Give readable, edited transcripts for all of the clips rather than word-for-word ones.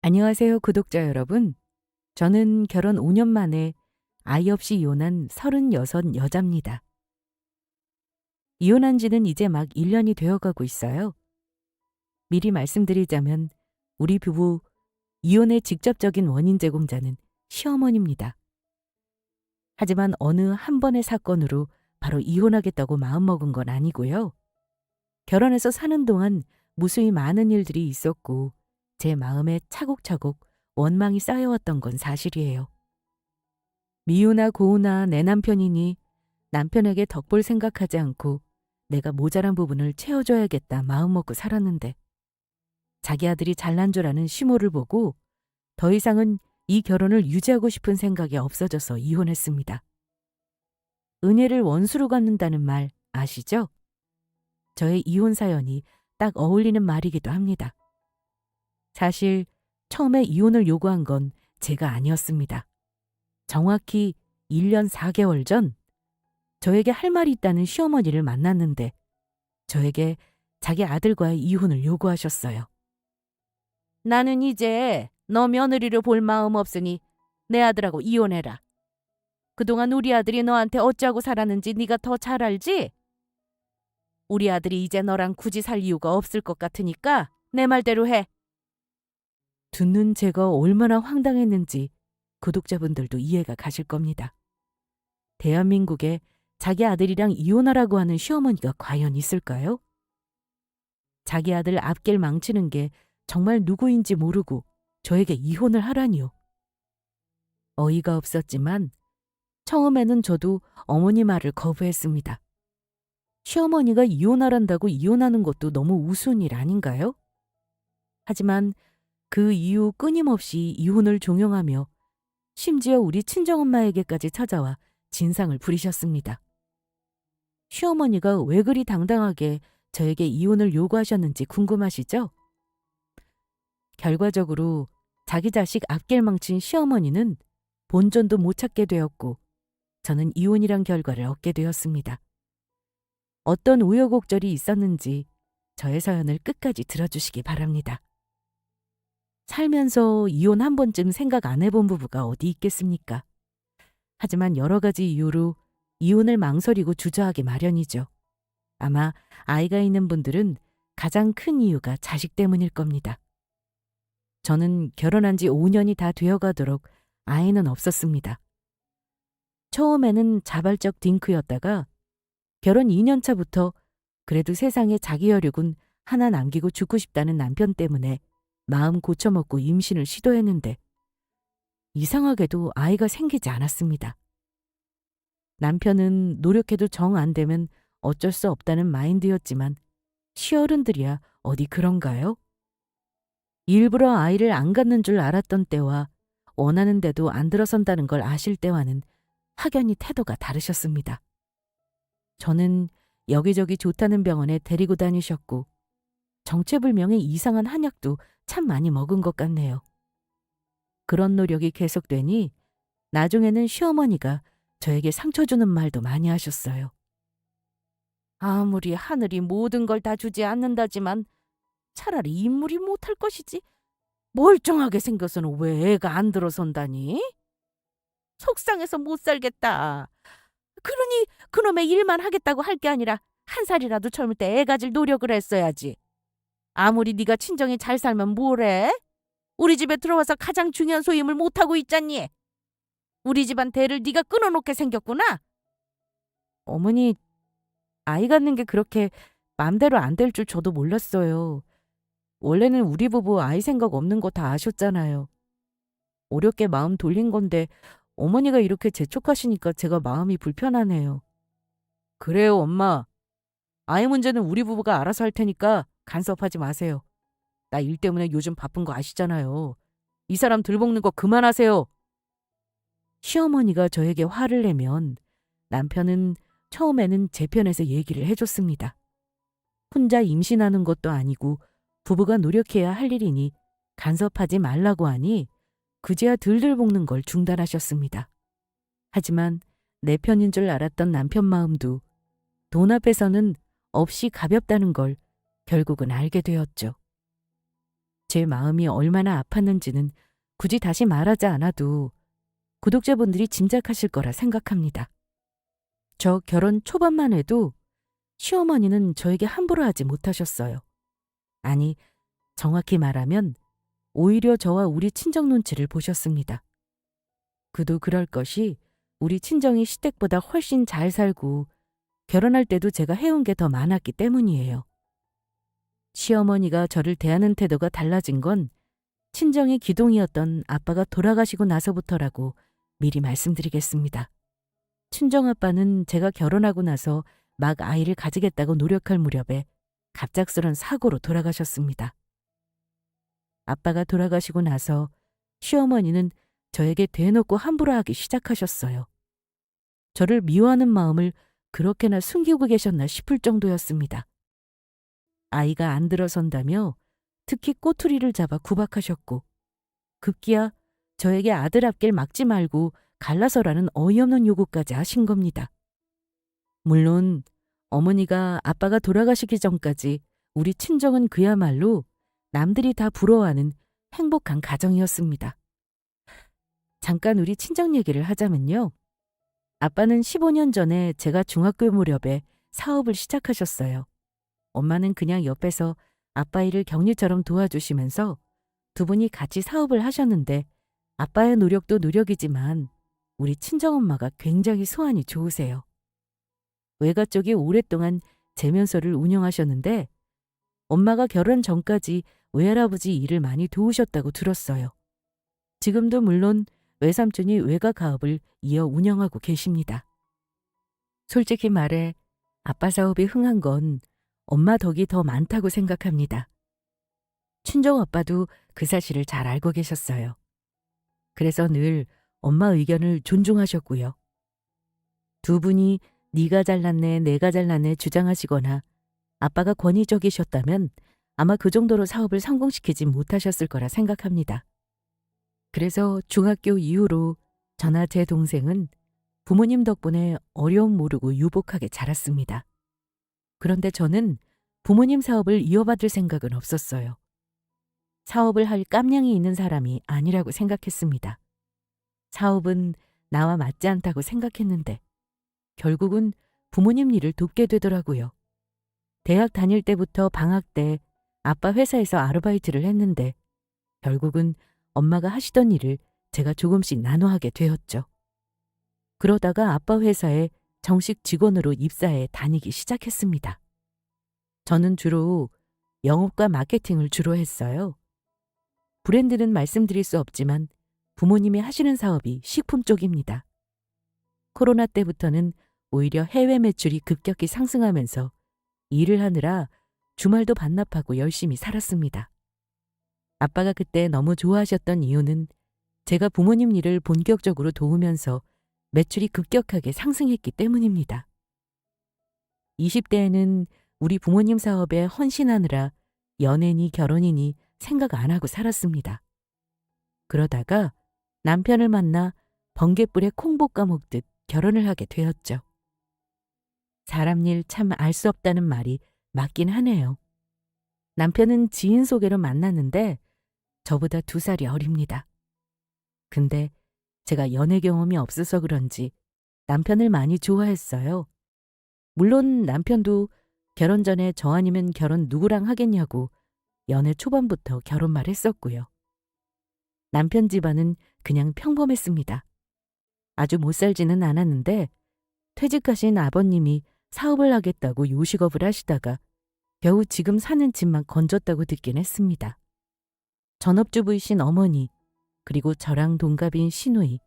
안녕하세요, 구독자 여러분. 저는 결혼 5년 만에 아이 없이 이혼한 36 여자입니다. 이혼한 지는 이제 막 1년이 되어가고 있어요. 미리 말씀드리자면 우리 부부 이혼의 직접적인 원인 제공자는 시어머니입니다. 하지만 어느 한 번의 사건으로 바로 이혼하겠다고 마음먹은 건 아니고요. 결혼해서 사는 동안 무수히 많은 일들이 있었고 제 마음에 차곡차곡 원망이 쌓여왔던 건 사실이에요. 미우나 고우나 내 남편이니 남편에게 덕볼 생각하지 않고 내가 모자란 부분을 채워줘야겠다 마음먹고 살았는데 자기 아들이 잘난 줄 아는 시모를 보고 더 이상은 이 결혼을 유지하고 싶은 생각이 없어져서 이혼했습니다. 은혜를 원수로 갚는다는 말 아시죠? 저의 이혼 사연이 딱 어울리는 말이기도 합니다. 사실 처음에 이혼을 요구한 건 제가 아니었습니다. 정확히 1년 4개월 전 저에게 할 말이 있다는 시어머니를 만났는데 저에게 자기 아들과의 이혼을 요구하셨어요. 나는 이제 너 며느리로 볼 마음 없으니 내 아들하고 이혼해라. 그동안 우리 아들이 너한테 어찌하고 살았는지 네가 더 잘 알지? 우리 아들이 이제 너랑 굳이 살 이유가 없을 것 같으니까 내 말대로 해. 듣는 제가 얼마나 황당했는지 구독자분들도 이해가 가실 겁니다. 대한민국에 자기 아들이랑 이혼하라고 하는 시어머니가 과연 있을까요? 자기 아들 앞길 망치는 게 정말 누구인지 모르고 저에게 이혼을 하라니요. 어이가 없었지만 처음에는 저도 어머니 말을 거부했습니다. 시어머니가 이혼하란다고 이혼하는 것도 너무 우스운 일 아닌가요? 하지만 그 이후 끊임없이 이혼을 종용하며 심지어 우리 친정엄마에게까지 찾아와 진상을 부리셨습니다. 시어머니가 왜 그리 당당하게 저에게 이혼을 요구하셨는지 궁금하시죠? 결과적으로 자기 자식 앞길 망친 시어머니는 본전도 못 찾게 되었고 저는 이혼이란 결과를 얻게 되었습니다. 어떤 우여곡절이 있었는지 저의 사연을 끝까지 들어주시기 바랍니다. 살면서 이혼 한 번쯤 생각 안 해본 부부가 어디 있겠습니까? 하지만 여러 가지 이유로 이혼을 망설이고 주저하기 마련이죠. 아마 아이가 있는 분들은 가장 큰 이유가 자식 때문일 겁니다. 저는 결혼한 지 5년이 다 되어가도록 아이는 없었습니다. 처음에는 자발적 딩크였다가 결혼 2년 차부터 그래도 세상에 자기 여력은 하나 남기고 죽고 싶다는 남편 때문에 마음 고쳐먹고 임신을 시도했는데 이상하게도 아이가 생기지 않았습니다. 남편은 노력해도 정 안 되면 어쩔 수 없다는 마인드였지만 시어른들이야 어디 그런가요? 일부러 아이를 안 갖는 줄 알았던 때와 원하는데도 안 들어선다는 걸 아실 때와는 확연히 태도가 다르셨습니다. 저는 여기저기 좋다는 병원에 데리고 다니셨고 정체불명의 이상한 한약도 참 많이 먹은 것 같네요. 그런 노력이 계속되니 나중에는 시어머니가 저에게 상처 주는 말도 많이 하셨어요. 아무리 하늘이 모든 걸 다 주지 않는다지만 차라리 인물이 못할 것이지. 멀쩡하게 생겨서는 왜 애가 안 들어선다니? 속상해서 못 살겠다. 그러니 그놈의 일만 하겠다고 할 게 아니라 한 살이라도 젊을 때 애 가질 노력을 했어야지. 아무리 네가 친정이 잘 살면 뭐래? 우리 집에 들어와서 가장 중요한 소임을 못하고 있잖니. 우리 집안 대를 네가 끊어놓게 생겼구나. 어머니, 아이 갖는 게 그렇게 맘대로 안 될 줄 저도 몰랐어요. 원래는 우리 부부 아이 생각 없는 거 다 아셨잖아요. 어렵게 마음 돌린 건데 어머니가 이렇게 재촉하시니까 제가 마음이 불편하네요. 그래요, 엄마. 아이 문제는 우리 부부가 알아서 할 테니까 간섭하지 마세요. 나 일 때문에 요즘 바쁜 거 아시잖아요. 이 사람 들볶는 거 그만하세요. 시어머니가 저에게 화를 내면 남편은 처음에는 제 편에서 얘기를 해줬습니다. 혼자 임신하는 것도 아니고 부부가 노력해야 할 일이니 간섭하지 말라고 하니 그제야 들들 볶는 걸 중단하셨습니다. 하지만 내 편인 줄 알았던 남편 마음도 돈 앞에서는 없이 가볍다는 걸 결국은 알게 되었죠. 제 마음이 얼마나 아팠는지는 굳이 다시 말하지 않아도 구독자분들이 짐작하실 거라 생각합니다. 저 결혼 초반만 해도 시어머니는 저에게 함부로 하지 못하셨어요. 아니, 정확히 말하면 오히려 저와 우리 친정 눈치를 보셨습니다. 그도 그럴 것이 우리 친정이 시댁보다 훨씬 잘 살고 결혼할 때도 제가 해온 게 더 많았기 때문이에요. 시어머니가 저를 대하는 태도가 달라진 건 친정의 기둥이었던 아빠가 돌아가시고 나서부터라고 미리 말씀드리겠습니다. 친정아빠는 제가 결혼하고 나서 막 아이를 가지겠다고 노력할 무렵에 갑작스런 사고로 돌아가셨습니다. 아빠가 돌아가시고 나서 시어머니는 저에게 대놓고 함부로 하기 시작하셨어요. 저를 미워하는 마음을 그렇게나 숨기고 계셨나 싶을 정도였습니다. 아이가 안 들어선다며 특히 꼬투리를 잡아 구박하셨고 급기야 저에게 아들 앞길 막지 말고 갈라서라는 어이없는 요구까지 하신 겁니다. 물론 어머니가 아빠가 돌아가시기 전까지 우리 친정은 그야말로 남들이 다 부러워하는 행복한 가정이었습니다. 잠깐 우리 친정 얘기를 하자면요. 아빠는 15년 전에 제가 중학교 무렵에 사업을 시작하셨어요. 엄마는 그냥 옆에서 아빠 일을 격리처럼 도와주시면서 두 분이 같이 사업을 하셨는데 아빠의 노력도 노력이지만 우리 친정엄마가 굉장히 소환이 좋으세요. 외가 쪽이 오랫동안 재면소를 운영하셨는데 엄마가 결혼 전까지 외할아버지 일을 많이 도우셨다고 들었어요. 지금도 물론 외삼촌이 외가 가업을 이어 운영하고 계십니다. 솔직히 말해 아빠 사업이 흥한 건 엄마 덕이 더 많다고 생각합니다. 친정아빠도 그 사실을 잘 알고 계셨어요. 그래서 늘 엄마 의견을 존중하셨고요. 두 분이 네가 잘났네, 내가 잘났네 주장하시거나 아빠가 권위적이셨다면 아마 그 정도로 사업을 성공시키지 못하셨을 거라 생각합니다. 그래서 중학교 이후로 저나 제 동생은 부모님 덕분에 어려움 모르고 유복하게 자랐습니다. 그런데 저는 부모님 사업을 이어받을 생각은 없었어요. 사업을 할 깜냥이 있는 사람이 아니라고 생각했습니다. 사업은 나와 맞지 않다고 생각했는데 결국은 부모님 일을 돕게 되더라고요. 대학 다닐 때부터 방학 때 아빠 회사에서 아르바이트를 했는데 결국은 엄마가 하시던 일을 제가 조금씩 나눠 하게 되었죠. 그러다가 아빠 회사에 정식 직원으로 입사해 다니기 시작했습니다. 저는 주로 영업과 마케팅을 주로 했어요. 브랜드는 말씀드릴 수 없지만 부모님이 하시는 사업이 식품 쪽입니다. 코로나 때부터는 오히려 해외 매출이 급격히 상승하면서 일을 하느라 주말도 반납하고 열심히 살았습니다. 아빠가 그때 너무 좋아하셨던 이유는 제가 부모님 일을 본격적으로 도우면서 매출이 급격하게 상승했기 때문입니다. 20대에는 우리 부모님 사업에 헌신하느라 연애니 결혼이니 생각 안 하고 살았습니다. 그러다가 남편을 만나 번갯불에 콩 볶아 먹듯 결혼을 하게 되었죠. 사람 일 참 알 수 없다는 말이 맞긴 하네요. 남편은 지인 소개로 만났는데 저보다 2살이 어립니다. 근데 제가 연애 경험이 없어서 그런지 남편을 많이 좋아했어요. 물론 남편도 결혼 전에 저 아니면 결혼 누구랑 하겠냐고 연애 초반부터 결혼말 했었고요. 남편 집안은 그냥 평범했습니다. 아주 못 살지는 않았는데 퇴직하신 아버님이 사업을 하겠다고 요식업을 하시다가 겨우 지금 사는 집만 건졌다고 듣긴 했습니다. 전업주부이신 어머니, 그리고 저랑 동갑인 시누이,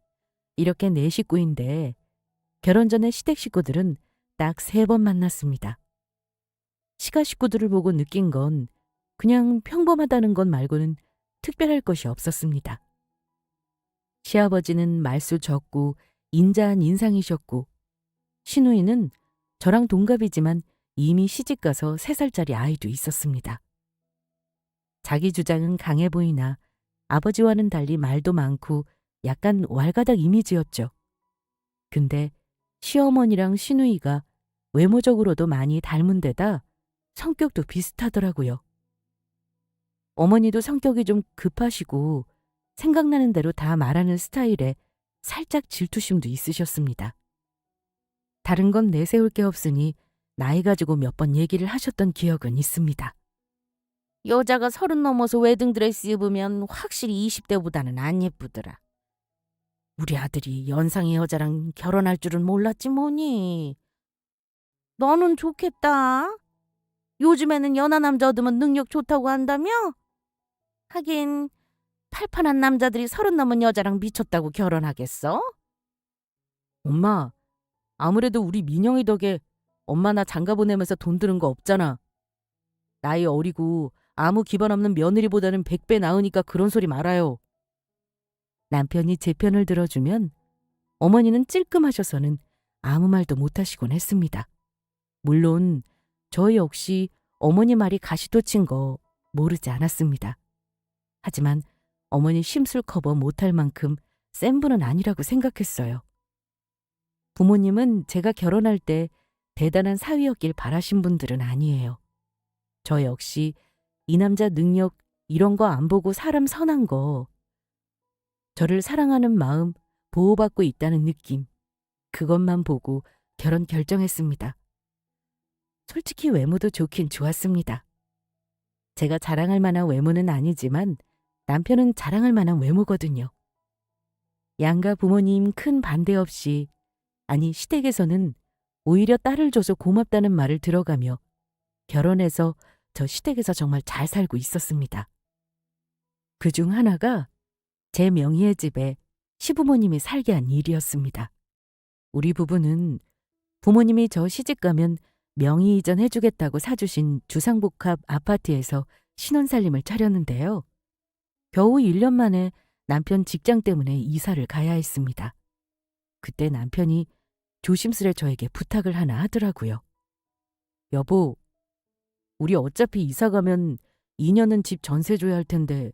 이렇게 4식구인데 결혼 전에 시댁 식구들은 딱 3번 만났습니다. 시가 식구들을 보고 느낀 건 그냥 평범하다는 것 말고는 특별할 것이 없었습니다. 시아버지는 말수 적고 인자한 인상이셨고 시누이는 저랑 동갑이지만 이미 시집가서 3살짜리 아이도 있었습니다. 자기 주장은 강해 보이나 아버지와는 달리 말도 많고 약간 왈가닥 이미지였죠. 근데 시어머니랑 시누이가 외모적으로도 많이 닮은 데다 성격도 비슷하더라고요. 어머니도 성격이 좀 급하시고 생각나는 대로 다 말하는 스타일에 살짝 질투심도 있으셨습니다. 다른 건 내세울 게 없으니 나이 가지고 몇 번 얘기를 하셨던 기억은 있습니다. 여자가 30 넘어서 웨딩드레스 입으면 확실히 20대보다는 안 예쁘더라. 우리 아들이 연상의 여자랑 결혼할 줄은 몰랐지 뭐니. 너는 좋겠다. 요즘에는 연하 남자 얻으면 능력 좋다고 한다며? 하긴 팔팔한 남자들이 30 넘은 여자랑 미쳤다고 결혼하겠어? 엄마, 아무래도 우리 민영이 덕에 엄마 나 장가 보내면서 돈 드는 거 없잖아. 나이 어리고 아무 기반 없는 며느리보다는 100배 나으니까 그런 소리 말아요. 남편이 제 편을 들어주면 어머니는 찔끔하셔서는 아무 말도 못하시곤 했습니다. 물론 저 역시 어머니 말이 가시돋친 거 모르지 않았습니다. 하지만 어머니 심술 커버 못할 만큼 센 분은 아니라고 생각했어요. 부모님은 제가 결혼할 때 대단한 사위였길 바라신 분들은 아니에요. 저 역시 이 남자 능력 이런 거 안 보고 사람 선한 거, 저를 사랑하는 마음, 보호받고 있다는 느낌, 그것만 보고 결혼 결정했습니다. 솔직히 외모도 좋긴 좋았습니다. 제가 자랑할 만한 외모는 아니지만 남편은 자랑할 만한 외모거든요. 양가 부모님 큰 반대 없이, 아니 시댁에서는 오히려 딸을 줘서 고맙다는 말을 들어가며 결혼해서 저 시댁에서 정말 잘 살고 있었습니다. 그중 하나가 제 명의의 집에 시부모님이 살게 한 일이었습니다. 우리 부부는 부모님이 저 시집가면 명의 이전 해주겠다고 사주신 주상복합 아파트에서 신혼살림을 차렸는데요. 겨우 1년 만에 남편 직장 때문에 이사를 가야 했습니다. 그때 남편이 조심스레 저에게 부탁을 하나 하더라고요. 여보, 우리 어차피 이사 가면 2년은 집 전세 줘야 할 텐데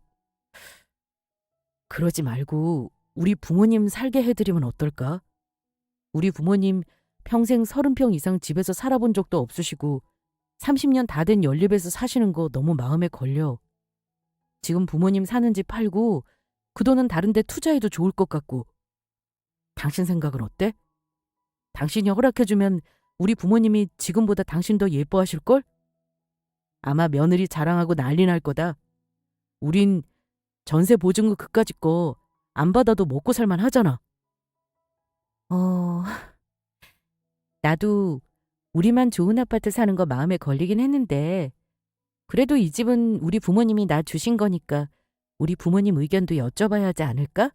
그러지 말고 우리 부모님 살게 해드리면 어떨까? 우리 부모님 평생 30평 이상 집에서 살아본 적도 없으시고 30년 다 된 연립에서 사시는 거 너무 마음에 걸려. 지금 부모님 사는 집 팔고 그 돈은 다른 데 투자해도 좋을 것 같고. 당신 생각은 어때? 당신이 허락해주면 우리 부모님이 지금보다 당신 더 예뻐하실걸? 아마 며느리 자랑하고 난리 날 거다. 우린 전세 보증금 그까짓 거 안 받아도 먹고 살만 하잖아. 나도 우리만 좋은 아파트 사는 거 마음에 걸리긴 했는데 그래도 이 집은 우리 부모님이 나 주신 거니까 우리 부모님 의견도 여쭤봐야 하지 않을까?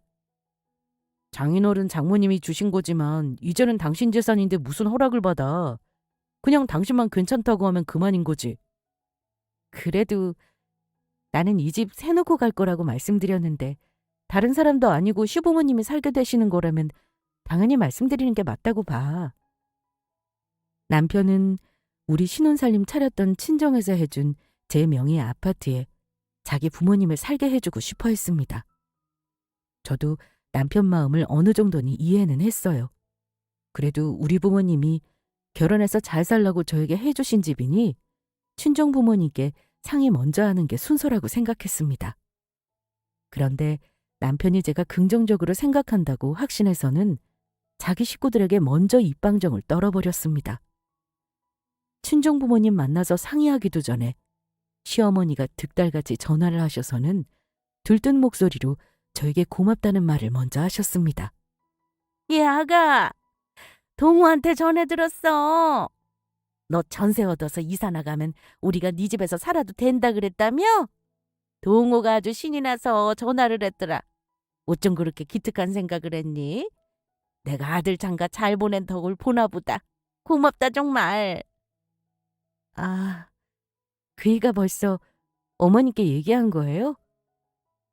장인어른 장모님이 주신 거지만 이제는 당신 재산인데 무슨 허락을 받아. 그냥 당신만 괜찮다고 하면 그만인 거지. 그래도 나는 이 집 세놓고 갈 거라고 말씀드렸는데 다른 사람도 아니고 시부모님이 살게 되시는 거라면 당연히 말씀드리는 게 맞다고 봐. 남편은 우리 신혼살림 차렸던 친정에서 해준 제 명의의 아파트에 자기 부모님을 살게 해주고 싶어 했습니다. 저도 남편 마음을 어느 정도는 이해는 했어요. 그래도 우리 부모님이 결혼해서 잘 살라고 저에게 해주신 집이니 친정 부모님께 상의 먼저 하는 게 순서라고 생각했습니다. 그런데 남편이 제가 긍정적으로 생각한다고 확신해서는 자기 식구들에게 먼저 입방정을 떨어버렸습니다. 친정 부모님 만나서 상의하기도 전에 시어머니가 득달같이 전화를 하셔서는 들뜬 목소리로 저에게 고맙다는 말을 먼저 하셨습니다. 예, 아가. 동우한테 전해 들었어. 너 전세 얻어서 이사 나가면 우리가 네 집에서 살아도 된다 그랬다며? 동우가 아주 신이 나서 전화를 했더라. 어쩜 그렇게 기특한 생각을 했니? 내가 아들 장가 잘 보낸 덕을 보나 보다. 고맙다 정말. 아, 그이가 벌써 어머니께 얘기한 거예요?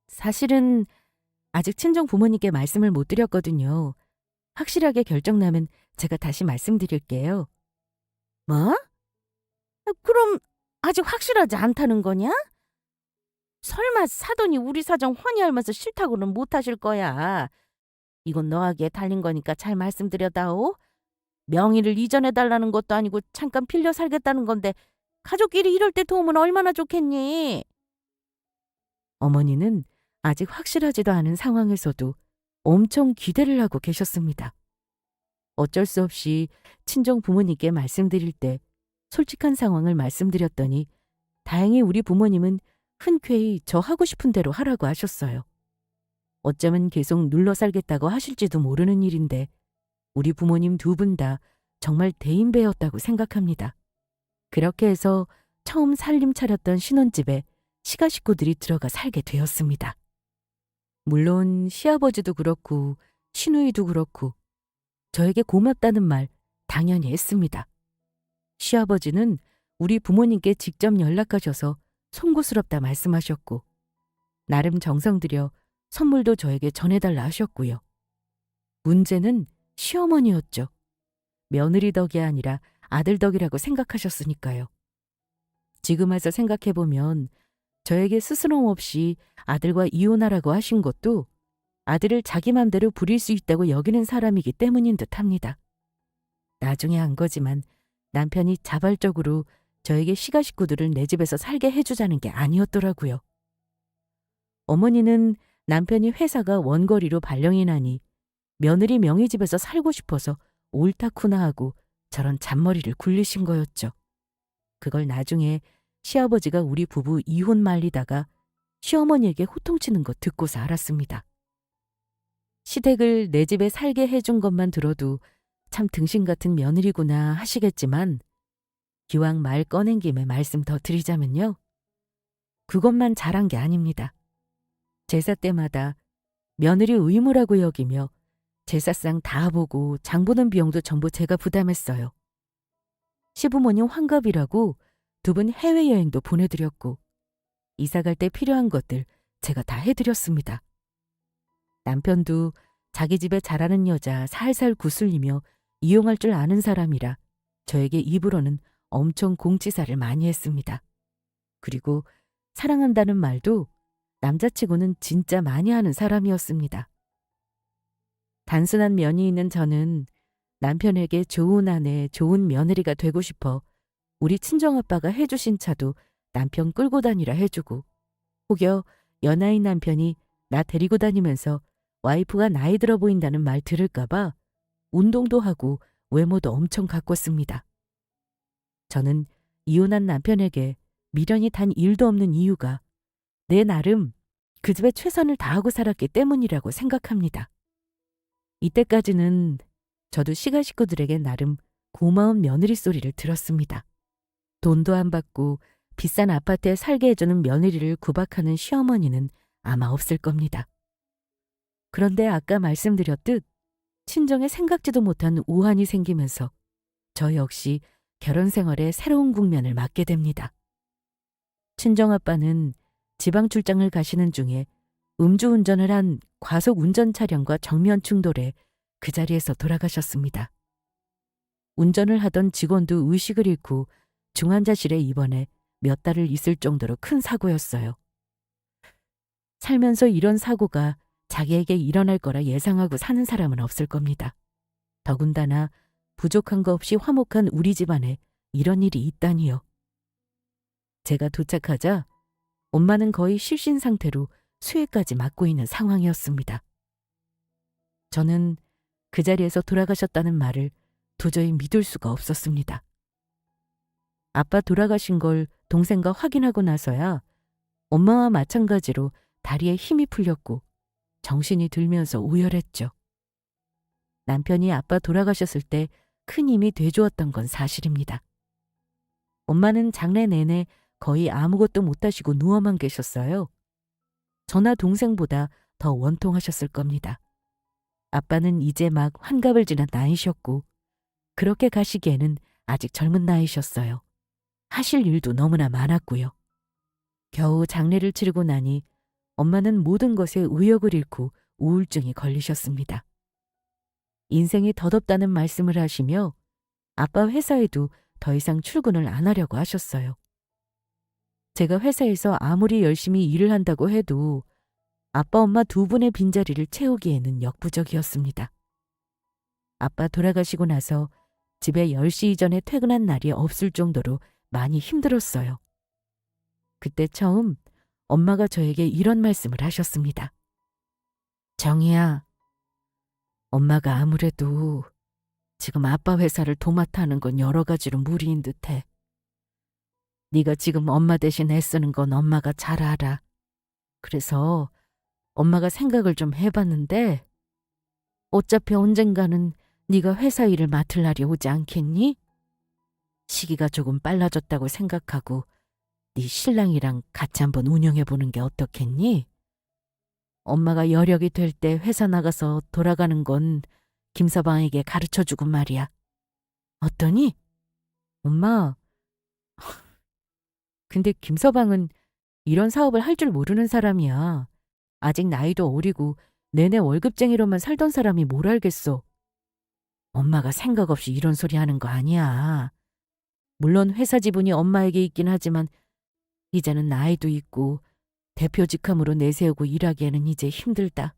사실은 아직 친정 부모님께 말씀을 못 드렸거든요. 확실하게 결정나면 제가 다시 말씀드릴게요. 뭐? 그럼 아직 확실하지 않다는 거냐? 설마 사돈이 우리 사정 훤히 알면서 싫다고는 못하실 거야. 이건 너하기에 달린 거니까 잘 말씀드려다오. 명의를 이전해달라는 것도 아니고 잠깐 빌려 살겠다는 건데 가족끼리 이럴 때 도우면 얼마나 좋겠니? 어머니는 아직 확실하지도 않은 상황에서도 엄청 기대를 하고 계셨습니다. 어쩔 수 없이 친정 부모님께 말씀드릴 때 솔직한 상황을 말씀드렸더니 다행히 우리 부모님은 흔쾌히 저 하고 싶은 대로 하라고 하셨어요. 어쩌면 계속 눌러 살겠다고 하실지도 모르는 일인데 우리 부모님 두 분 다 정말 대인배였다고 생각합니다. 그렇게 해서 처음 살림 차렸던 신혼집에 시가 식구들이 들어가 살게 되었습니다. 물론 시아버지도 그렇고 시누이도 그렇고 저에게 고맙다는 말 당연히 했습니다. 시아버지는 우리 부모님께 직접 연락하셔서 송구스럽다 말씀하셨고 나름 정성 들여 선물도 저에게 전해달라 하셨고요. 문제는 시어머니였죠. 며느리 덕이 아니라 아들 덕이라고 생각하셨으니까요. 지금 와서 생각해보면 저에게 스스럼 없이 아들과 이혼하라고 하신 것도 아들을 자기 맘대로 부릴 수 있다고 여기는 사람이기 때문인 듯 합니다. 나중에 안 거지만 남편이 자발적으로 저에게 시가 식구들을 내 집에서 살게 해주자는 게 아니었더라고요. 어머니는 남편이 회사가 원거리로 발령이 나니 며느리 명의집에서 살고 싶어서 옳다쿠나 하고 저런 잔머리를 굴리신 거였죠. 그걸 나중에 시아버지가 우리 부부 이혼 말리다가 시어머니에게 호통치는 거 듣고서 알았습니다. 시댁을 내 집에 살게 해준 것만 들어도 참 등신 같은 며느리구나 하시겠지만 기왕 말 꺼낸 김에 말씀 더 드리자면요. 그것만 잘한 게 아닙니다. 제사 때마다 며느리 의무라고 여기며 제사상 다 보고 장 보는 비용도 전부 제가 부담했어요. 시부모님 환갑이라고 두 분 해외여행도 보내드렸고 이사 갈 때 필요한 것들 제가 다 해드렸습니다. 남편도 자기 집에 잘하는 여자 살살 구슬리며 이용할 줄 아는 사람이라 저에게 입으로는 엄청 공치사를 많이 했습니다. 그리고 사랑한다는 말도 남자치고는 진짜 많이 하는 사람이었습니다. 단순한 면이 있는 저는 남편에게 좋은 아내, 좋은 며느리가 되고 싶어 우리 친정아빠가 해주신 차도 남편 끌고 다니라 해주고 혹여 연하인 남편이 나 데리고 다니면서 와이프가 나이 들어 보인다는 말 들을까봐 운동도 하고 외모도 엄청 가꿨습니다. 저는 이혼한 남편에게 미련이 단 1도 없는 이유가 내 나름 그 집에 최선을 다하고 살았기 때문이라고 생각합니다. 이때까지는 저도 시가 식구들에게 나름 고마운 며느리 소리를 들었습니다. 돈도 안 받고 비싼 아파트에 살게 해주는 며느리를 구박하는 시어머니는 아마 없을 겁니다. 그런데 아까 말씀드렸듯 친정에 생각지도 못한 우환이 생기면서 저 역시 결혼 생활에 새로운 국면을 맞게 됩니다. 친정아빠는 지방 출장을 가시는 중에 음주운전을 한 과속 운전 차량과 정면 충돌해 그 자리에서 돌아가셨습니다. 운전을 하던 직원도 의식을 잃고 중환자실에 입원해 몇 달을 있을 정도로 큰 사고였어요. 살면서 이런 사고가 자기에게 일어날 거라 예상하고 사는 사람은 없을 겁니다. 더군다나 부족한 거 없이 화목한 우리 집안에 이런 일이 있다니요. 제가 도착하자 엄마는 거의 실신 상태로 수해까지 맞고 있는 상황이었습니다. 저는 그 자리에서 돌아가셨다는 말을 도저히 믿을 수가 없었습니다. 아빠 돌아가신 걸 동생과 확인하고 나서야 엄마와 마찬가지로 다리에 힘이 풀렸고 정신이 들면서 오열했죠. 남편이 아빠 돌아가셨을 때 큰 힘이 돼주었던 건 사실입니다. 엄마는 장례 내내 거의 아무것도 못하시고 누워만 계셨어요. 저나 동생보다 더 원통하셨을 겁니다. 아빠는 이제 막 환갑을 지난 나이셨고 그렇게 가시기에는 아직 젊은 나이셨어요. 하실 일도 너무나 많았고요. 겨우 장례를 치르고 나니 엄마는 모든 것에 의욕을 잃고 우울증이 걸리셨습니다. 인생이 덧없다는 말씀을 하시며 아빠 회사에도 더 이상 출근을 안 하려고 하셨어요. 제가 회사에서 아무리 열심히 일을 한다고 해도 아빠 엄마 두 분의 빈자리를 채우기에는 역부족이었습니다. 아빠 돌아가시고 나서 집에 10시 이전에 퇴근한 날이 없을 정도로 많이 힘들었어요. 그때 처음 엄마가 저에게 이런 말씀을 하셨습니다. 정희야, 엄마가 아무래도 지금 아빠 회사를 도맡아 하는 건 여러 가지로 무리인 듯해. 네가 지금 엄마 대신 애쓰는 건 엄마가 잘 알아. 그래서 엄마가 생각을 좀 해봤는데 어차피 언젠가는 네가 회사 일을 맡을 날이 오지 않겠니? 시기가 조금 빨라졌다고 생각하고 네 신랑이랑 같이 한번 운영해보는 게 어떻겠니? 엄마가 여력이 될 때 회사 나가서 돌아가는 건 김서방에게 가르쳐주고 말이야. 어떠니? 엄마, 근데 김서방은 이런 사업을 할 줄 모르는 사람이야. 아직 나이도 어리고 내내 월급쟁이로만 살던 사람이 뭘 알겠어. 엄마가 생각 없이 이런 소리 하는 거 아니야. 물론 회사 지분이 엄마에게 있긴 하지만 이제는 나이도 있고 대표 직함으로 내세우고 일하기에는 이제 힘들다.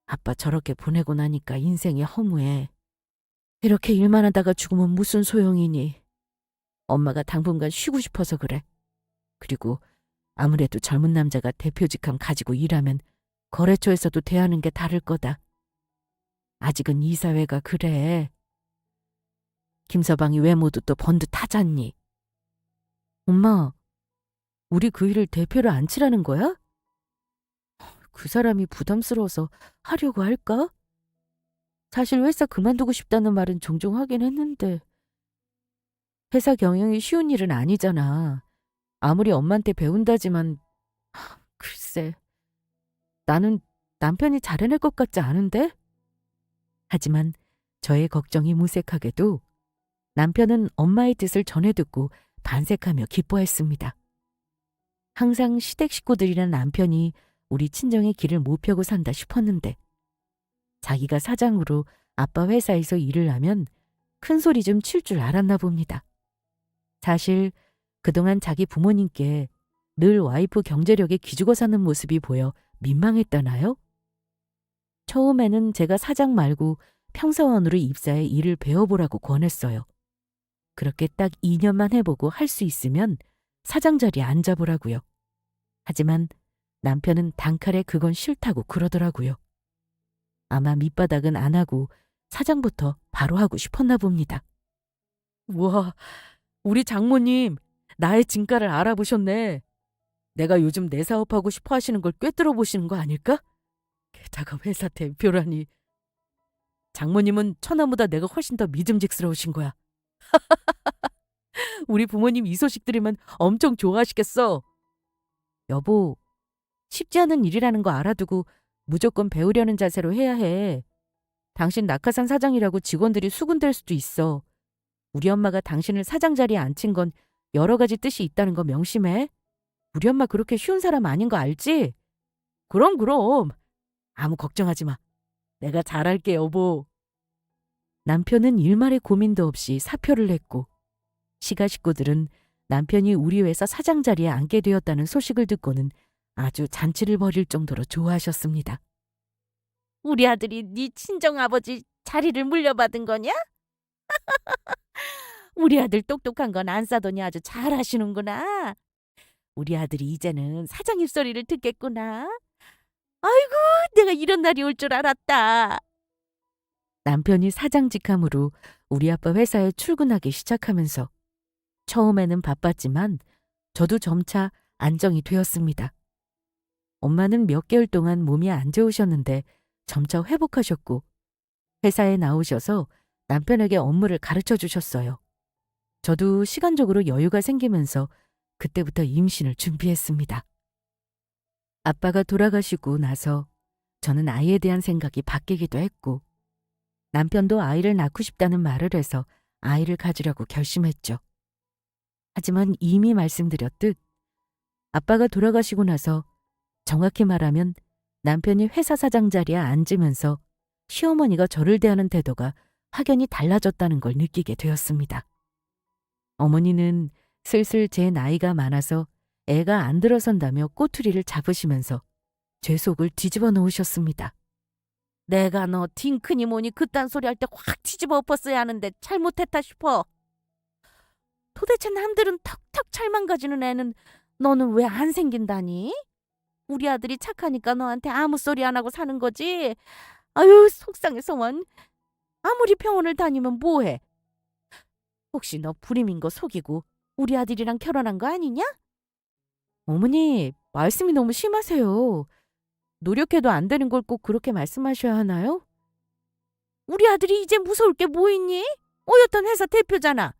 아빠 저렇게 보내고 나니까 인생이 허무해. 이렇게 일만 하다가 죽으면 무슨 소용이니. 엄마가 당분간 쉬고 싶어서 그래. 그리고 아무래도 젊은 남자가 대표 직함 가지고 일하면 거래처에서도 대하는 게 다를 거다. 아직은 이 사회가 그래. 김서방이 외모도 또 번듯하잖니. 엄마, 우리 그 일을 대표로 안 치라는 거야? 그 사람이 부담스러워서 하려고 할까? 사실 회사 그만두고 싶다는 말은 종종 하긴 했는데 회사 경영이 쉬운 일은 아니잖아. 아무리 엄마한테 배운다지만 글쎄, 나는 남편이 잘 해낼 것 같지 않은데? 하지만 저의 걱정이 무색하게도 남편은 엄마의 뜻을 전해 듣고 반색하며 기뻐했습니다. 항상 시댁 식구들이란 남편이 우리 친정의 길을 못 펴고 산다 싶었는데 자기가 사장으로 아빠 회사에서 일을 하면 큰 소리 좀 칠 줄 알았나 봅니다. 사실 그동안 자기 부모님께 늘 와이프 경제력에 기죽어 사는 모습이 보여 민망했다나요? 처음에는 제가 사장 말고 평사원으로 입사해 일을 배워보라고 권했어요. 그렇게 딱 2년만 해보고 할 수 있으면 사장 자리에 앉아보라고요. 하지만 남편은 단칼에 그건 싫다고 그러더라고요. 아마 밑바닥은 안 하고 사장부터 바로 하고 싶었나 봅니다. 우와, 우리 장모님 나의 진가를 알아보셨네. 내가 요즘 내 사업하고 싶어 하시는 걸 꿰뚫어 보시는 거 아닐까? 게다가 회사 대표라니. 장모님은 처나보다 내가 훨씬 더 믿음직스러우신 거야. 우리 부모님 이 소식 들으면 엄청 좋아하시겠어. 여보, 쉽지 않은 일이라는 거 알아두고 무조건 배우려는 자세로 해야 해. 당신 낙하산 사장이라고 직원들이 수군될 수도 있어. 우리 엄마가 당신을 사장 자리에 앉힌 건 여러 가지 뜻이 있다는 거 명심해. 우리 엄마 그렇게 쉬운 사람 아닌 거 알지? 그럼. 아무 걱정하지 마. 내가 잘할게, 여보. 남편은 일말의 고민도 없이 사표를 냈고 시가 식구들은 남편이 우리 회사 사장 자리에 앉게 되었다는 소식을 듣고는 아주 잔치를 벌일 정도로 좋아하셨습니다. 우리 아들이 네 친정아버지 자리를 물려받은 거냐? 우리 아들 똑똑한 건 안 싸더니 아주 잘하시는구나. 우리 아들이 이제는 사장 입소리를 듣겠구나. 아이고, 내가 이런 날이 올 줄 알았다. 남편이 사장 직함으로 우리 아빠 회사에 출근하기 시작하면서 처음에는 바빴지만 저도 점차 안정이 되었습니다. 엄마는 몇 개월 동안 몸이 안 좋으셨는데 점차 회복하셨고 회사에 나오셔서 남편에게 업무를 가르쳐 주셨어요. 저도 시간적으로 여유가 생기면서 그때부터 임신을 준비했습니다. 아빠가 돌아가시고 나서 저는 아이에 대한 생각이 바뀌기도 했고 남편도 아이를 낳고 싶다는 말을 해서 아이를 가지려고 결심했죠. 하지만 이미 말씀드렸듯 아빠가 돌아가시고 나서 정확히 말하면 남편이 회사 사장 자리에 앉으면서 시어머니가 저를 대하는 태도가 확연히 달라졌다는 걸 느끼게 되었습니다. 어머니는 슬슬 제 나이가 많아서 애가 안 들어선다며 꼬투리를 잡으시면서 제 속을 뒤집어 놓으셨습니다. 내가 너 딩크니 뭐니 그딴 소리 할 때 확 뒤집어 엎었어야 하는데 잘못했다 싶어. 도대체 남들은 턱턱 잘 망가지는 애는 너는 왜 안 생긴다니? 우리 아들이 착하니까 너한테 아무 소리 안 하고 사는 거지? 아유, 속상해서만. 아무리 병원을 다니면 뭐해? 혹시 너 불임인 거 속이고 우리 아들이랑 결혼한 거 아니냐? 어머니, 말씀이 너무 심하세요. 노력해도 안 되는 걸 꼭 그렇게 말씀하셔야 하나요? 우리 아들이 이제 무서울 게 뭐 있니? 어엿한 회사 대표잖아.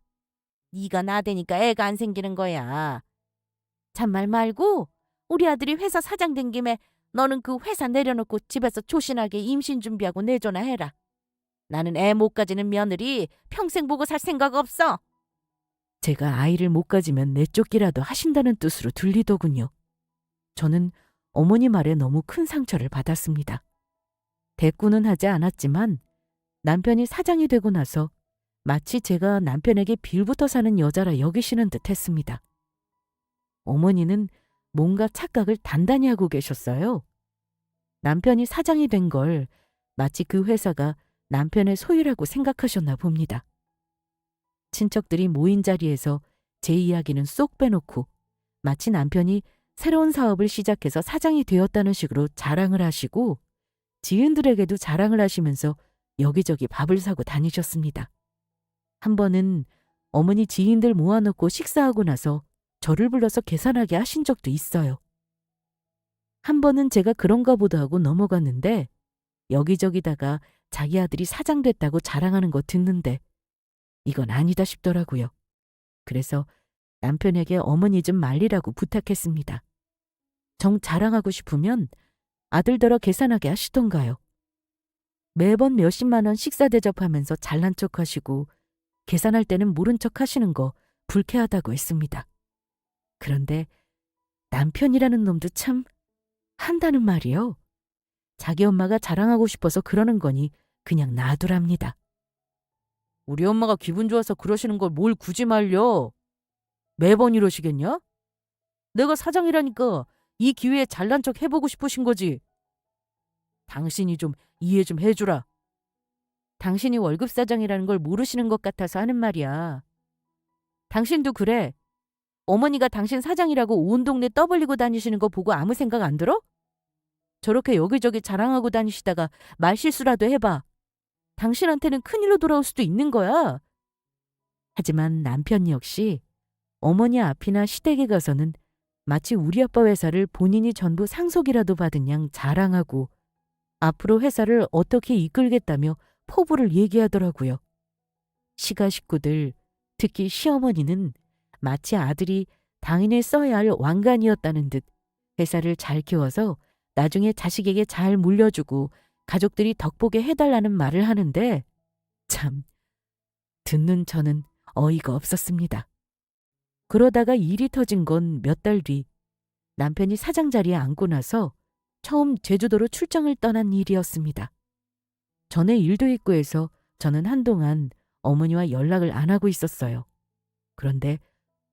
네가 나대니까 애가 안 생기는 거야. 잔말 말고 우리 아들이 회사 사장 된 김에 너는 그 회사 내려놓고 집에서 조신하게 임신 준비하고 내조나 해라. 나는 애 못 가지는 며느리 평생 보고 살 생각 없어. 제가 아이를 못 가지면 내쫓기라도 하신다는 뜻으로 들리더군요. 저는 어머니 말에 너무 큰 상처를 받았습니다. 대꾸는 하지 않았지만 남편이 사장이 되고 나서 마치 제가 남편에게 빌부터 사는 여자라 여기시는 듯 했습니다. 어머니는 뭔가 착각을 단단히 하고 계셨어요. 남편이 사장이 된 걸 마치 그 회사가 남편의 소유라고 생각하셨나 봅니다. 친척들이 모인 자리에서 제 이야기는 쏙 빼놓고 마치 남편이 새로운 사업을 시작해서 사장이 되었다는 식으로 자랑을 하시고 지인들에게도 자랑을 하시면서 여기저기 밥을 사고 다니셨습니다. 한 번은 어머니 지인들 모아놓고 식사하고 나서 저를 불러서 계산하게 하신 적도 있어요. 한 번은 제가 그런가 보다 하고 넘어갔는데 여기저기다가 자기 아들이 사장 됐다고 자랑하는 거 듣는데 이건 아니다 싶더라고요. 그래서 남편에게 어머니 좀 말리라고 부탁했습니다. 정 자랑하고 싶으면 아들더러 계산하게 하시던가요. 매번 몇십만 원 식사 대접하면서 잘난 척 하시고 계산할 때는 모른 척 하시는 거 불쾌하다고 했습니다. 그런데 남편이라는 놈도 참 한다는 말이요. 자기 엄마가 자랑하고 싶어서 그러는 거니 그냥 놔두랍니다. 우리 엄마가 기분 좋아서 그러시는 걸 뭘 굳이 말려? 매번 이러시겠냐? 내가 사장이라니까 이 기회에 잘난 척 해보고 싶으신 거지. 당신이 좀 이해 좀 해주라. 당신이 월급 사장이라는 걸 모르시는 것 같아서 하는 말이야. 당신도 그래. 어머니가 당신 사장이라고 온 동네 떠벌리고 다니시는 거 보고 아무 생각 안 들어? 저렇게 여기저기 자랑하고 다니시다가 말실수라도 해봐. 당신한테는 큰일로 돌아올 수도 있는 거야. 하지만 남편 역시 어머니 앞이나 시댁에 가서는 마치 우리 아빠 회사를 본인이 전부 상속이라도 받은 양 자랑하고 앞으로 회사를 어떻게 이끌겠다며 포부를 얘기하더라고요. 시가 식구들, 특히 시어머니는 마치 아들이 당인에 써야 할 왕관이었다는 듯 회사를 잘 키워서 나중에 자식에게 잘 물려주고 가족들이 덕보게 해달라는 말을 하는데 참 듣는 저는 어이가 없었습니다. 그러다가 일이 터진 건 몇 달 뒤 남편이 사장 자리에 앉고 나서 처음 제주도로 출장을 떠난 일이었습니다. 전에 일도 있고 해서 저는 한동안 어머니와 연락을 안 하고 있었어요. 그런데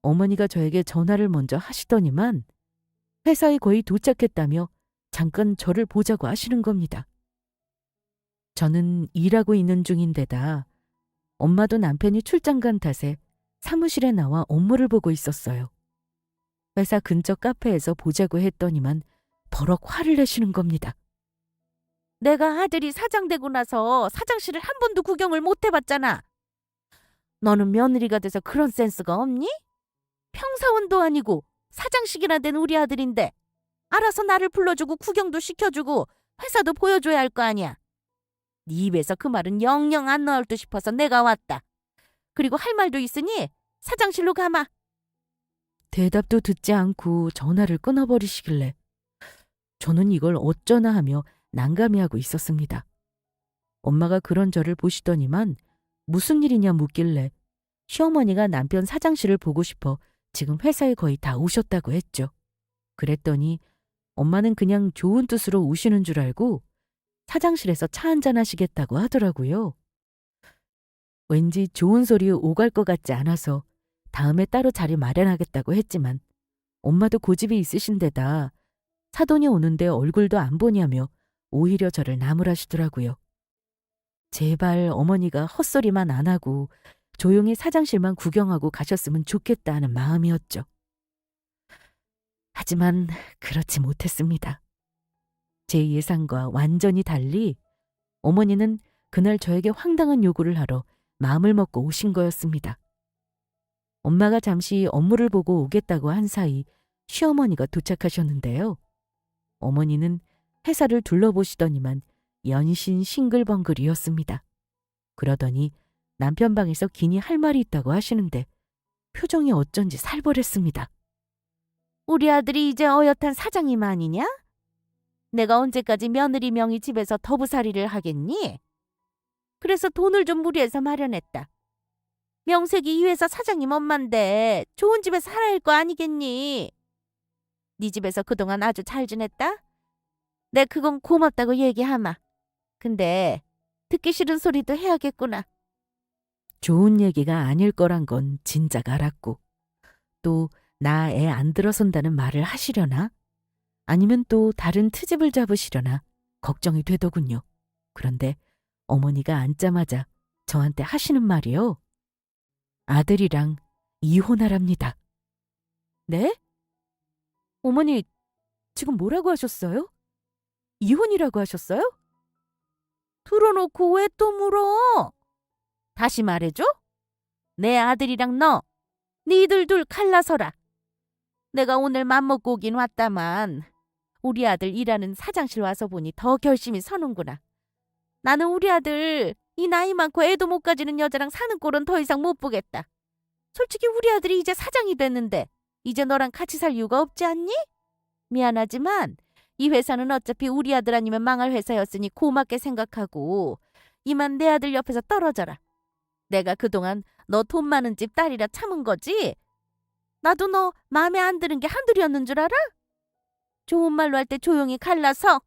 어머니가 저에게 전화를 먼저 하시더니만 회사에 거의 도착했다며 잠깐 저를 보자고 하시는 겁니다. 저는 일하고 있는 중인데다 엄마도 남편이 출장 간 탓에 사무실에 나와 업무를 보고 있었어요. 회사 근처 카페에서 보자고 했더니만 버럭 화를 내시는 겁니다. 내가 아들이 사장 되고 나서 사장실을 한 번도 구경을 못 해봤잖아. 너는 며느리가 돼서 그런 센스가 없니? 평사원도 아니고 사장식이나 된 우리 아들인데 알아서 나를 불러주고 구경도 시켜주고 회사도 보여줘야 할 거 아니야. 네 입에서 그 말은 영영 안 나올 듯 싶어서 내가 왔다. 그리고 할 말도 있으니 사장실로 가마. 대답도 듣지 않고 전화를 끊어버리시길래 저는 이걸 어쩌나 하며 난감해하고 있었습니다. 엄마가 그런 저를 보시더니만 무슨 일이냐 묻길래 시어머니가 남편 사장실을 보고 싶어 지금 회사에 거의 다 오셨다고 했죠. 그랬더니 엄마는 그냥 좋은 뜻으로 오시는 줄 알고 사장실에서 차 한잔 하시겠다고 하더라고요. 왠지 좋은 소리 오갈 것 같지 않아서 다음에 따로 자리 마련하겠다고 했지만 엄마도 고집이 있으신 데다 사돈이 오는데 얼굴도 안 보냐며 오히려 저를 나무라시더라고요. 제발 어머니가 헛소리만 안 하고 조용히 사장실만 구경하고 가셨으면 좋겠다 하는 마음이었죠. 하지만 그렇지 못했습니다. 제 예상과 완전히 달리 어머니는 그날 저에게 황당한 요구를 하러 마음을 먹고 오신 거였습니다. 엄마가 잠시 업무를 보고 오겠다고 한 사이 시어머니가 도착하셨는데요. 어머니는 회사를 둘러보시더니만 연신 싱글벙글이었습니다. 그러더니 남편 방에서 기니 할 말이 있다고 하시는데 표정이 어쩐지 살벌했습니다. 우리 아들이 이제 어엿한 사장님 아니냐? 내가 언제까지 며느리 명의 집에서 더부살이를 하겠니? 그래서 돈을 좀 무리해서 마련했다. 명색이 이 회사 사장님 엄만데 좋은 집에 살아야 할 거 아니겠니? 네 집에서 그동안 아주 잘 지냈다? 내 그건 고맙다고 얘기하마. 근데 듣기 싫은 소리도 해야겠구나. 좋은 얘기가 아닐 거란 건 진작 알았고 또 나 애 안 들어선다는 말을 하시려나? 아니면 또 다른 트집을 잡으시려나 걱정이 되더군요. 그런데 어머니가 앉자마자 저한테 하시는 말이요. 아들이랑 이혼하랍니다. 네? 어머니 지금 뭐라고 하셨어요? 이혼이라고 하셨어요? 들어놓고 왜 또 물어? 다시 말해줘? 내 아들이랑 너, 니들 둘 갈라서라. 내가 오늘 맘먹고 오긴 왔다만 우리 아들 일하는 사장실 와서 보니 더 결심이 서는구나. 나는 우리 아들 이 나이 많고 애도 못 가지는 여자랑 사는 꼴은 더 이상 못 보겠다. 솔직히 우리 아들이 이제 사장이 됐는데 이제 너랑 같이 살 이유가 없지 않니? 미안하지만 이 회사는 어차피 우리 아들 아니면 망할 회사였으니 고맙게 생각하고 이만 내 아들 옆에서 떨어져라. 내가 그동안 너 돈 많은 집 딸이라 참은 거지? 나도 너 마음에 안 드는 게 한둘이었는 줄 알아? 좋은 말로 할 때 조용히 갈라서.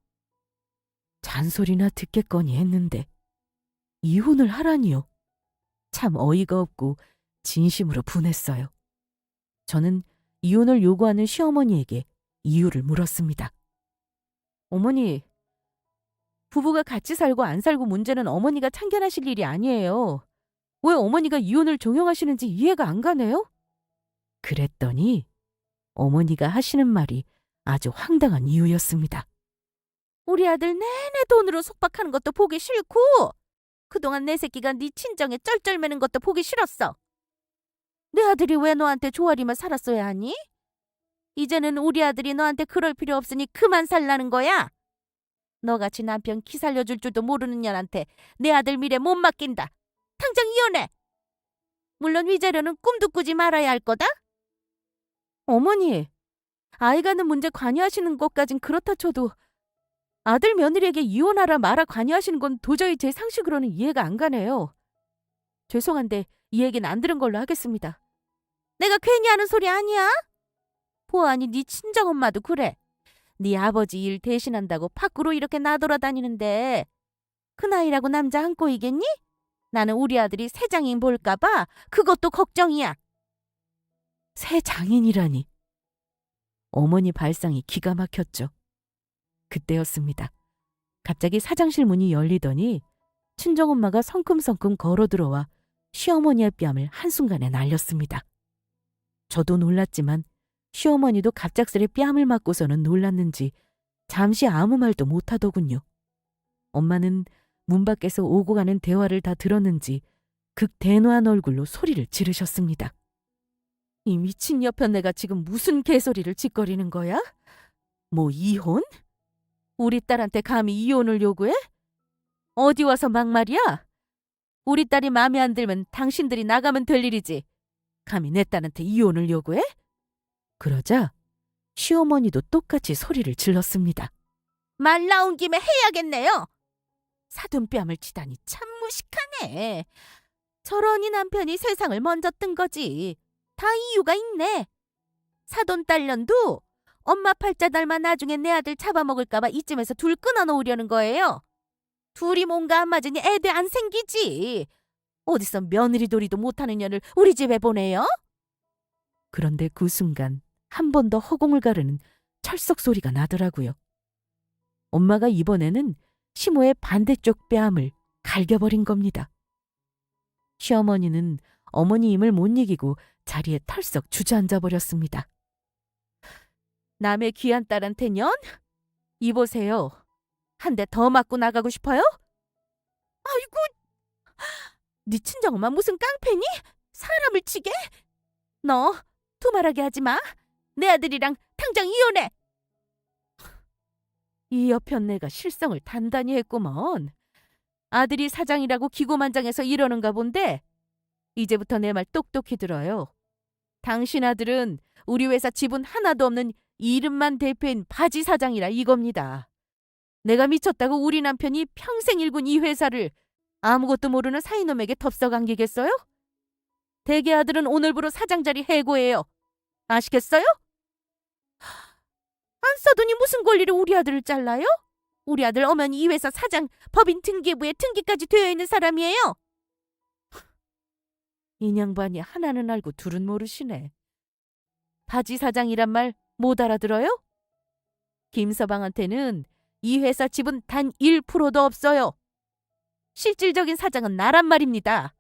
잔소리나 듣겠거니 했는데 이혼을 하라니요. 참 어이가 없고 진심으로 분했어요. 저는 이혼을 요구하는 시어머니에게 이유를 물었습니다. 어머니, 부부가 같이 살고 안 살고 문제는 어머니가 참견하실 일이 아니에요. 왜 어머니가 이혼을 종용하시는지 이해가 안 가네요? 그랬더니 어머니가 하시는 말이 아주 황당한 이유였습니다. 우리 아들 내내 돈으로 속박하는 것도 보기 싫고 그동안 내 새끼가 네 친정에 쩔쩔매는 것도 보기 싫었어. 내 아들이 왜 너한테 조아리만 살았어야 하니? 이제는 우리 아들이 너한테 그럴 필요 없으니 그만 살라는 거야. 너같이 남편 기 살려줄 줄도 모르는 년한테 내 아들 미래 못 맡긴다. 당장 이혼해. 물론 위자료는 꿈도 꾸지 말아야 할 거다. 어머니, 아이 가는 문제 관여하시는 것까진 그렇다 쳐도 아들 며느리에게 이혼하라 마라 관여하시는 건 도저히 제 상식으로는 이해가 안 가네요. 죄송한데 이 얘기는 안 들은 걸로 하겠습니다. 내가 괜히 하는 소리 아니야? 보아하니 네 친정엄마도 그래. 네 아버지 일 대신한다고 밖으로 이렇게 나돌아다니는데 그 나이라고 남자 안 꼬이겠니? 나는 우리 아들이 새 장인 볼까 봐 그것도 걱정이야. 새 장인이라니. 어머니 발상이 기가 막혔죠. 그때였습니다. 갑자기 사장실 문이 열리더니 친정엄마가 성큼성큼 걸어 들어와 시어머니의 뺨을 한순간에 날렸습니다. 저도 놀랐지만 시어머니도 갑작스레 뺨을 맞고서는 놀랐는지 잠시 아무 말도 못하더군요. 엄마는 문 밖에서 오고 가는 대화를 다 들었는지 극대노한 얼굴로 소리를 지르셨습니다. 이 미친 여편네가 지금 무슨 개소리를 짓거리는 거야? 뭐 이혼? 우리 딸한테 감히 이혼을 요구해? 어디 와서 막말이야? 우리 딸이 마음에 안 들면 당신들이 나가면 될 일이지. 감히 내 딸한테 이혼을 요구해? 그러자 시어머니도 똑같이 소리를 질렀습니다. 말 나온 김에 해야겠네요. 사돈뺨을 치다니 참 무식하네. 저러니 남편이 세상을 먼저 뜬 거지. 다 이유가 있네. 사돈 딸년도 엄마 팔자 닮아 나중에 내 아들 잡아먹을까 봐 이쯤에서 둘 끊어놓으려는 거예요. 둘이 뭔가 안 맞으니 애도 안 생기지. 어디서 며느리 도리도 못하는 년을 우리 집에 보내요? 그런데 그 순간 한 번 더 허공을 가르는 철썩 소리가 나더라고요. 엄마가 이번에는 시모의 반대쪽 뺨을 갈겨버린 겁니다. 시어머니는 어머니 힘을 못 이기고 자리에 털썩 주저앉아 버렸습니다. 남의 귀한 딸한테 년? 이보세요. 한 대 더 맞고 나가고 싶어요? 아이고, 네 친정엄마 무슨 깡패니? 사람을 치게? 너 두말하게 하지 마. 내 아들이랑 당장 이혼해. 이 여편네가 실성을 단단히 했구먼. 아들이 사장이라고 기고만장해서 이러는가 본데 이제부터 내 말 똑똑히 들어요. 당신 아들은 우리 회사 지분 하나도 없는 이름만 대표인 바지 사장이라 이겁니다. 내가 미쳤다고 우리 남편이 평생 일군 이 회사를 아무것도 모르는 사이놈에게 덥석안기겠어요? 대개 아들은 오늘부로 사장 자리 해고해요. 아시겠어요? 안 써더니 무슨 권리로 우리 아들을 잘라요? 우리 아들 어머니 이 회사 사장 법인 등기부에 등기까지 되어 있는 사람이에요. 인양반이 하나는 알고 둘은 모르시네. 바지 사장이란 말 못 알아들어요? 김서방한테는 이 회사 지분 단 1%도 없어요. 실질적인 사장은 나란 말입니다.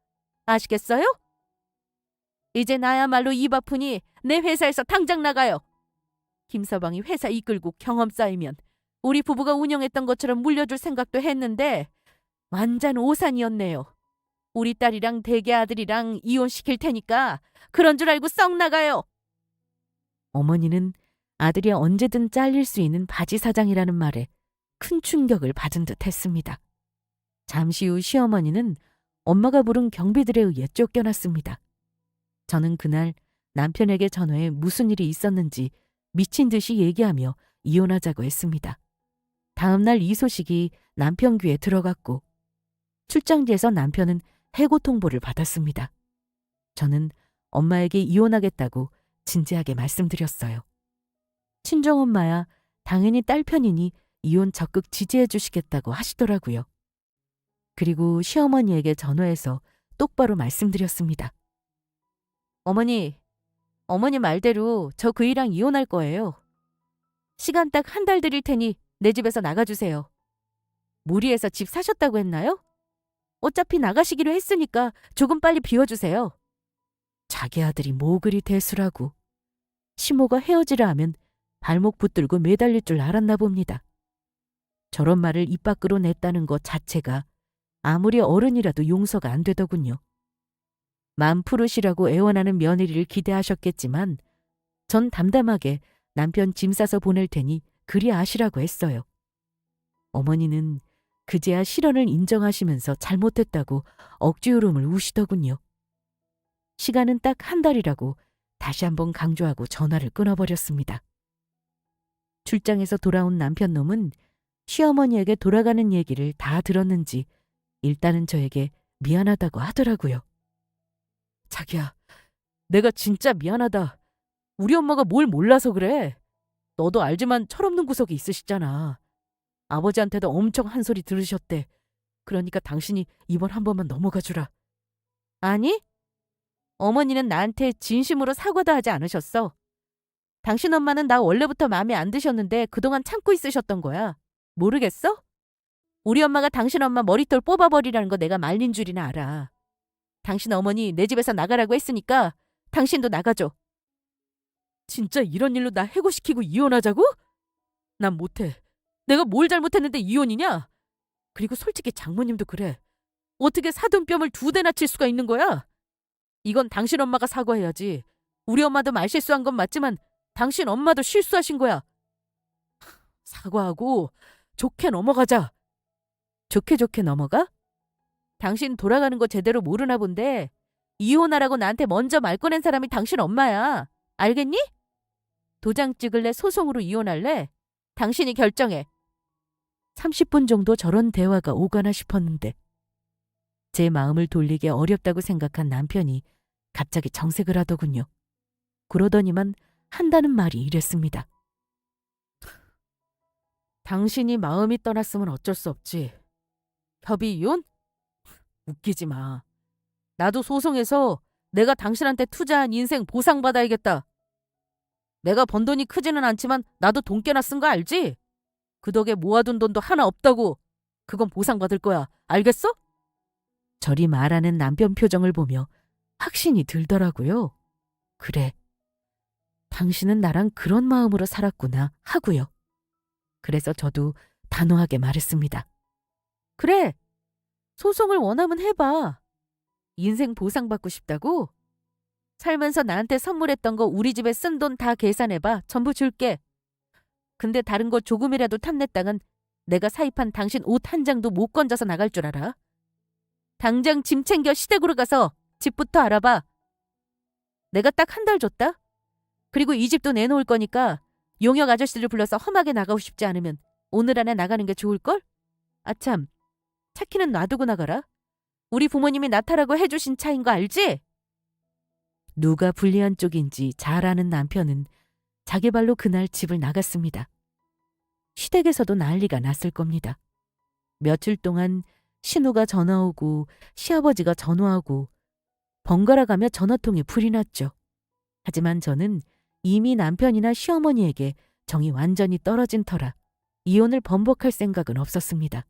아시겠어요? 이제 나야말로 입 아프니 내 회사에서 당장 나가요. 김서방이 회사 이끌고 경험 쌓이면 우리 부부가 운영했던 것처럼 물려줄 생각도 했는데 완전 오산이었네요. 우리 딸이랑 대개 아들이랑 이혼시킬 테니까 그런 줄 알고 썩 나가요. 어머니는 아들이 언제든 잘릴 수 있는 바지 사장이라는 말에 큰 충격을 받은 듯 했습니다. 잠시 후 시어머니는 엄마가 부른 경비들에 의해 쫓겨났습니다. 저는 그날 남편에게 전화해 무슨 일이 있었는지 미친 듯이 얘기하며 이혼하자고 했습니다. 다음 날 이 소식이 남편 귀에 들어갔고 출장지에서 남편은 해고 통보를 받았습니다. 저는 엄마에게 이혼하겠다고 진지하게 말씀드렸어요. 친정엄마야 당연히 딸 편이니 이혼 적극 지지해 주시겠다고 하시더라고요. 그리고 시어머니에게 전화해서 똑바로 말씀드렸습니다. 어머니 말대로 저 그이랑 이혼할 거예요. 시간 딱 한 달 드릴 테니 내 집에서 나가주세요. 무리해서 집 사셨다고 했나요? 어차피 나가시기로 했으니까 조금 빨리 비워주세요. 자기 아들이 뭐 그리 대수라고. 시모가 헤어지라 하면 발목 붙들고 매달릴 줄 알았나 봅니다. 저런 말을 입 밖으로 냈다는 것 자체가 아무리 어른이라도 용서가 안 되더군요. 맘 푸르시라고 애원하는 며느리를 기대하셨겠지만 전 담담하게 남편 짐 싸서 보낼 테니 그리 아시라고 했어요. 어머니는 그제야 실언을 인정하시면서 잘못했다고 억지 울음을 우시더군요. 시간은 딱 한 달이라고 다시 한번 강조하고 전화를 끊어버렸습니다. 출장에서 돌아온 남편놈은 시어머니에게 돌아가는 얘기를 다 들었는지 일단은 저에게 미안하다고 하더라고요. 자기야, 내가 진짜 미안하다. 우리 엄마가 뭘 몰라서 그래. 너도 알지만 철없는 구석이 있으시잖아. 아버지한테도 엄청 한 소리 들으셨대. 그러니까 당신이 이번 한 번만 넘어가 주라. 아니, 어머니는 나한테 진심으로 사과도 하지 않으셨어. 당신 엄마는 나 원래부터 마음에 안 드셨는데 그동안 참고 있으셨던 거야. 모르겠어? 우리 엄마가 당신 엄마 머리털 뽑아버리라는 거 내가 말린 줄이나 알아. 당신 어머니 내 집에서 나가라고 했으니까 당신도 나가줘. 진짜 이런 일로 나 해고시키고 이혼하자고? 난 못해. 내가 뭘 잘못했는데 이혼이냐? 그리고 솔직히 장모님도 그래. 어떻게 사돈뼘을 2대나 칠 수가 있는 거야? 이건 당신 엄마가 사과해야지. 우리 엄마도 말실수한 건 맞지만 당신 엄마도 실수하신 거야. 사과하고 좋게 넘어가자. 좋게 넘어가? 당신 돌아가는 거 제대로 모르나 본데 이혼하라고 나한테 먼저 말 꺼낸 사람이 당신 엄마야. 알겠니? 도장 찍을래? 소송으로 이혼할래? 당신이 결정해. 30분 정도 저런 대화가 오가나 싶었는데 제 마음을 돌리기 어렵다고 생각한 남편이 갑자기 정색을 하더군요. 그러더니만 한다는 말이 이랬습니다. 당신이 마음이 떠났으면 어쩔 수 없지. 협의 이혼? 웃기지 마. 나도 소송해서 내가 당신한테 투자한 인생 보상받아야겠다. 내가 번 돈이 크지는 않지만 나도 돈 꽤나 쓴 거 알지? 그 덕에 모아둔 돈도 하나 없다고. 그건 보상받을 거야. 알겠어? 저리 말하는 남편 표정을 보며 확신이 들더라고요. 그래. 당신은 나랑 그런 마음으로 살았구나 하고요. 그래서 저도 단호하게 말했습니다. 그래. 소송을 원하면 해봐. 인생 보상받고 싶다고? 살면서 나한테 선물했던 거 우리 집에 쓴 돈 다 계산해봐. 전부 줄게. 근데 다른 거 조금이라도 탐냈다간 내가 사입한 당신 옷 한 장도 못 건져서 나갈 줄 알아? 당장 짐 챙겨 시댁으로 가서 집부터 알아봐. 내가 딱 한 달 줬다? 그리고 이 집도 내놓을 거니까 용역 아저씨들 불러서 험하게 나가고 싶지 않으면 오늘 안에 나가는 게 좋을걸? 아참, 차키는 놔두고 나가라. 우리 부모님이 나타라고 해주신 차인 거 알지? 누가 불리한 쪽인지 잘 아는 남편은 자기 발로 그날 집을 나갔습니다. 시댁에서도 난리가 났을 겁니다. 며칠 동안 신우가 전화 오고 시아버지가 전화하고 번갈아 가며 전화통에 불이 났죠. 하지만 저는 이미 남편이나 시어머니에게 정이 완전히 떨어진 터라 이혼을 번복할 생각은 없었습니다.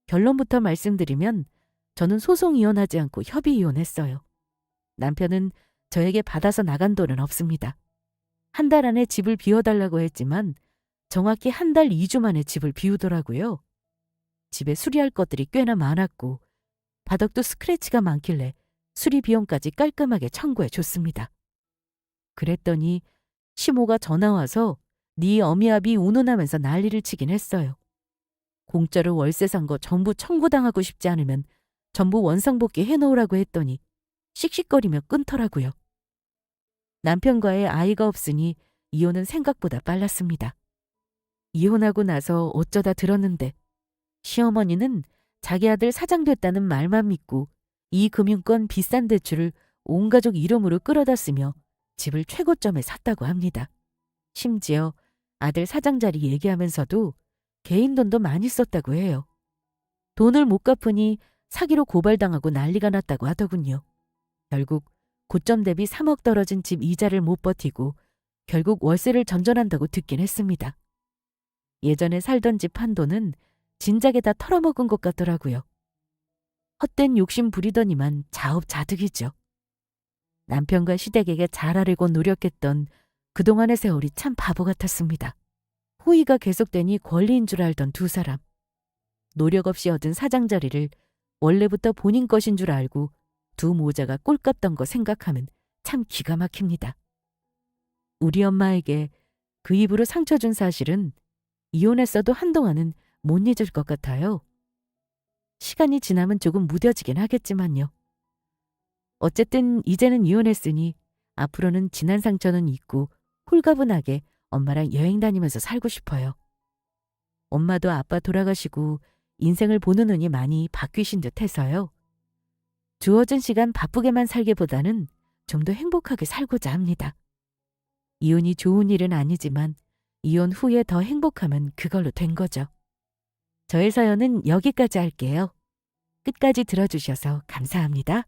결론부터 말씀드리면 저는 소송 이혼하지 않고 협의 이혼했어요. 남편은 저에게 받아서 나간 돈은 없습니다. 한 달 안에 집을 비워달라고 했지만 정확히 한 달 2주 만에 집을 비우더라고요. 집에 수리할 것들이 꽤나 많았고 바닥도 스크래치가 많길래 수리 비용까지 깔끔하게 청구해 줬습니다. 그랬더니 시모가 전화와서 네 어미아비 운운하면서 난리를 치긴 했어요. 공짜로 월세 산 거 전부 청구당하고 싶지 않으면 전부 원상복귀 해놓으라고 했더니 씩씩거리며 끊더라고요. 남편과의 아이가 없으니 이혼은 생각보다 빨랐습니다. 이혼하고 나서 어쩌다 들었는데 시어머니는 자기 아들 사장됐다는 말만 믿고 이 금융권 비싼 대출을 온 가족 이름으로 끌어다 쓰며 집을 최고점에 샀다고 합니다. 심지어 아들 사장 자리 얘기하면서도 개인 돈도 많이 썼다고 해요. 돈을 못 갚으니 사기로 고발당하고 난리가 났다고 하더군요. 결국 고점 대비 3억 떨어진 집 이자를 못 버티고 결국 월세를 전전한다고 듣긴 했습니다. 예전에 살던 집 한도는 진작에 다 털어먹은 것 같더라고요. 헛된 욕심 부리더니만 자업자득이죠. 남편과 시댁에게 잘하려고 노력했던 그동안의 세월이 참 바보 같았습니다. 호의가 계속되니 권리인 줄 알던 두 사람. 노력 없이 얻은 사장 자리를 원래부터 본인 것인 줄 알고 두 모자가 꼴값던 거 생각하면 참 기가 막힙니다. 우리 엄마에게 그 입으로 상처 준 사실은 이혼했어도 한동안은 못 잊을 것 같아요. 시간이 지나면 조금 무뎌지긴 하겠지만요. 어쨌든 이제는 이혼했으니 앞으로는 지난 상처는 잊고 홀가분하게 엄마랑 여행 다니면서 살고 싶어요. 엄마도 아빠 돌아가시고 인생을 보는 눈이 많이 바뀌신 듯 해서요. 주어진 시간 바쁘게만 살기보다는 좀 더 행복하게 살고자 합니다. 이혼이 좋은 일은 아니지만 이혼 후에 더 행복하면 그걸로 된 거죠. 저의 사연은 여기까지 할게요. 끝까지 들어주셔서 감사합니다.